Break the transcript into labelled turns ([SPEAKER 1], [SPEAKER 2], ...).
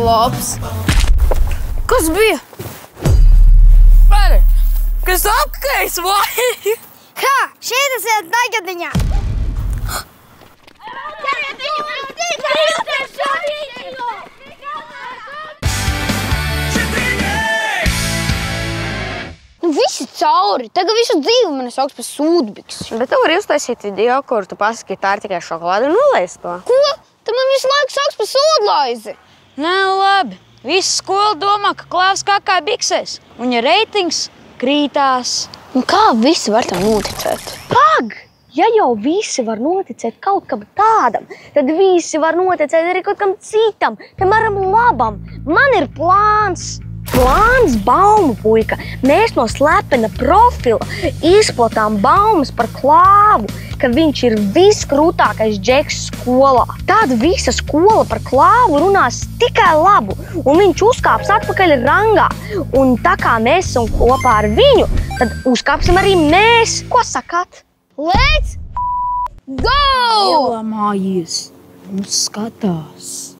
[SPEAKER 1] Labs. Kas bija? Pēri, kas apkais vai?
[SPEAKER 2] Ha! Šeit esiet tagadiņā! Nu visi cauri. Tagad visu dzīvi mani sauks par sūdbiksi.
[SPEAKER 3] Bet tu vari uztaisīt video, kur tu pasaki, ka tā ir tikai šokolāde un noliec to.
[SPEAKER 2] Ko? Tu man visu laiku sauks par sūdlaizi.
[SPEAKER 4] Nē, labi. Visa skola domā, ka Klaus kakā biksēs. Viņa reitings krītās.
[SPEAKER 2] Un kā visi var tam noticēt?
[SPEAKER 3] Pag! Ja jau visi var noticēt kaut kam tādam, tad visi var noticēt arī kaut kam citam, piemēram, labam. Man ir plāns. Plāns baumu puika. Mēs no slepena profila izplatām baumas par Klāvu, ka viņš ir viskrūtākais džeks skolā. Tad visa skola par Klāvu runās tikai labu, un viņš uzkāps atpakaļ rangā. Un tā kā mēs esam kopā ar viņu, tad uzkāpsim arī mēs. Ko sakāt?
[SPEAKER 2] Let's go!
[SPEAKER 4] Ielamājies un skatās.